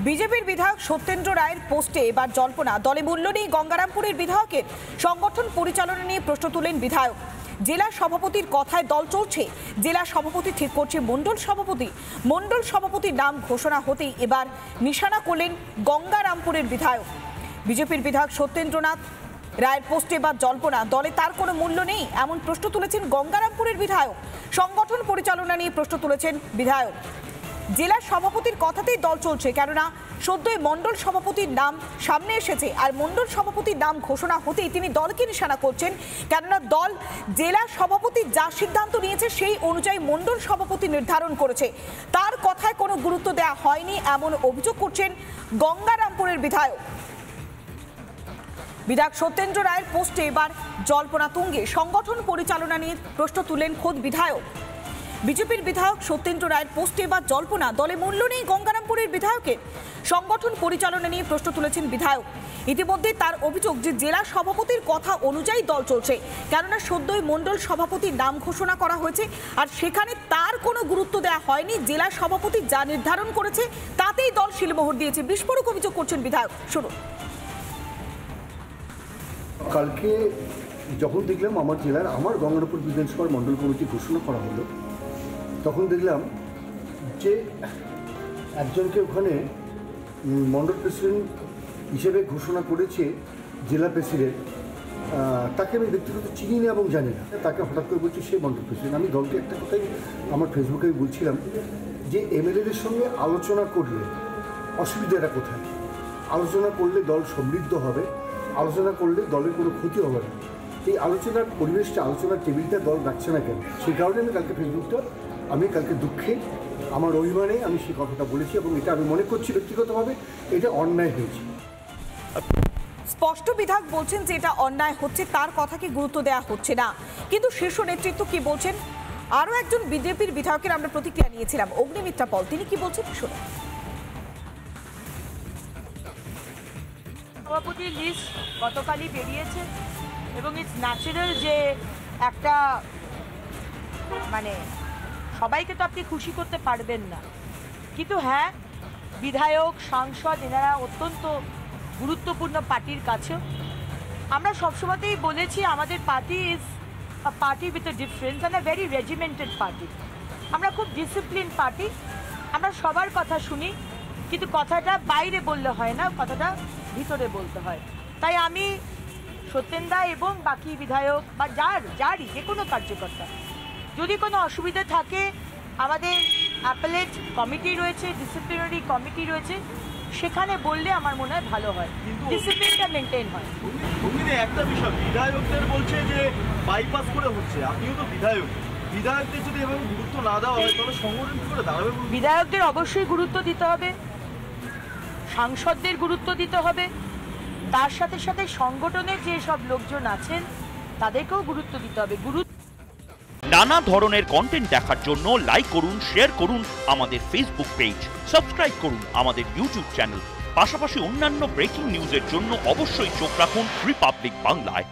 বিজেপির বিধায়ক সত্যেন্দ্র রায়ের পোস্টে এবার জল্পনা, দলে মূল্য নেই গঙ্গারামপুরের বিধায়কের। সংগঠন পরিচালনা নিয়ে প্রশ্ন তুলেন বিধায়ক। জেলা সভাপতির কথায় দল চলছে, জেলা সভাপতি ঠিক করছে মণ্ডল সভাপতি। মণ্ডল সভাপতির নাম ঘোষণা হতেই এবার নিশানা করলেন গঙ্গারামপুরের বিধায়ক। বিজেপির বিধায়ক সত্যেন্দ্রনাথ রায়ের পোস্টে এবার জল্পনা, দলে তার কোনো মূল্য নেই এমন প্রশ্ন তুলেছেন গঙ্গারামপুরের বিধায়ক। সংগঠন পরিচালনা নিয়ে প্রশ্ন তুলেছেন বিধায়ক। জেলা সভাপতির কথাতেই দল চলছে, কেননা সদ্যই মণ্ডল সভাপতির নাম সামনে এসেছে, আর মণ্ডল সভাপতির নাম ঘোষণা হতেই তিনি দলকে নিশানা করছেন, কেননা দল জেলা সভাপতি যা সিদ্ধান্ত নিয়েছে সেই অনুযায়ী মণ্ডল সভাপতি নির্ধারণ করেছে, তার কথায় কোনো গুরুত্ব দেওয়া হয়নি এমন অভিযোগ করছেন গঙ্গারামপুরের বিধায়ক। বিধায়ক সত্যেন্দ্র রায়ের পোস্টে এবার জল্পনা তুঙ্গে, সংগঠন পরিচালনা নিয়ে প্রশ্ন তুলেন খোদ বিধায়ক। বিজেপির বিধায়ক সত্যেন্দ্র রায়ের পোস্টে এবার জল্পনা, দলে মূল্য নেই গঙ্গারামপুরের বিধায়কের। সংগঠন পরিচালনা নিয়ে প্রশ্ন তুলেছেন বিধায়ক। ইতিমধ্যে তার অভিযোগ যে জেলা সভাপতির কথা অনুযায়ী দল চলছে, কেননা সদ্যই মণ্ডল সভাপতির নাম ঘোষণা করা হয়েছে, আর সেখানে তার কোনো গুরুত্ব দেওয়া হয়নি। জেলা সভাপতি যা নির্ধারণ করেছে তাতেই দল শিলমোহর দিয়েছে, বিস্ফোরক অভিযোগ করছেন বিধায়ক। শুনুন। কালকে যখন দেখলাম আমার জেলার আমার গঙ্গারামপুর বিধানসভার মণ্ডল কমিটি ঘোষণা করা হলো, তখন দেখলাম যে একজনকে ওখানে মণ্ডল প্রেসিডেন্ট হিসেবে ঘোষণা করেছে জেলা প্রেসিডেন্ট। তাকে আমি ব্যক্তিগত চিনি না এবং জানি না, তাকে হঠাৎ করে বলছি সে মণ্ডল প্রেসিডেন্ট। আমি দলকে একটা কথাই আমার ফেসবুকে বলছিলাম যে এমএলএদের সঙ্গে আলোচনা করলে অসুবিধাটা কোথায়? আলোচনা করলে দল সমৃদ্ধ হবে, আলোচনা করলে দলের কোনো ক্ষতি হবে না। এই আলোচনার পরিবেশটা, আলোচনার টেবিলটা দল রাখছে না কেন? সেই কারণে আমি কালকে দুঃখে, আমার অভিমানে আমি সেই কথাটা বলেছি, এবং এটা আমি মনে করছি ব্যক্তিগতভাবে এটা অন্যায় হয়েছে। স্পষ্ট বিধায়ক বলছেন যে এটা অন্যায় হচ্ছে, তার কথাকে গুরুত্ব দেওয়া হচ্ছে না। কিন্তু শীর্ষ নেতৃত্ব কি বলছেন? আরও একজন বিজেপির বিধায়কের আমরা প্রতিক্রিয়া নিয়েছিলাম, অগ্নিমিত্রা পল, তিনি কি বলছেন শুনুন। সভাপতির লিস্ট গতকালই বেরিয়েছে এবং ইটস ন্যাচারাল যে একটা সবাইকে তো আপনি খুশি করতে পারবেন না, কিন্তু হ্যাঁ, বিধায়ক সাংসদ এনারা অত্যন্ত গুরুত্বপূর্ণ পার্টির কাছেও। আমরা সবসময়তেই বলেছি আমাদের party is a party with a difference and a very regimented party. আমরা খুব ডিসিপ্লিন পার্টি, আমরা সবার কথা শুনি, কিন্তু কথাটা বাইরে বললে হয় না, কথাটা ভিতরে বলতে হয়। তাই আমি সত্যেন্দা এবং বাকি বিধায়ক বা যারই যে কোনো কার্যকর্তা, যদি কোনো অসুবিধা থাকে, আমাদের অ্যাপেলেট কমিটি রয়েছে, ডিসিপ্লিনারি কমিটি রয়েছে, সেখানে বললে আমার মনে হয় ভালো হয়, ডিসিপ্লিনটা মেনটেন হয়। একটা বিষয় বিধায়কদের বলছে যে বাইপাস করে হচ্ছে, আপনিও তো বিধায়ক, বিধায়কদের যদি এভাবে গুরুত্ব না দেওয়া হয় তাহলে সংগঠন কি করে দাঁড়াবে? বিধায়কদের অবশ্যই গুরুত্ব দিতে হবে, সাংসদদের গুরুত্ব দিতে হবে, তার সাথে সাথে সংগঠনের যে সব লোকজন আছেন তাদেরকেও গুরুত্ব দিতে হবে। নানা ধরনের কন্টেন্ট দেখার জন্য লাইক করুন, শেয়ার করুন আমাদের ফেসবুক পেজ, সাবস্ক্রাইব করুন আমাদের ইউটিউব চ্যানেল। পাশাপাশি অন্যান্য ব্রেকিং নিউজের জন্য অবশ্যই চোখ রাখুন রিপাবলিক বাংলায়।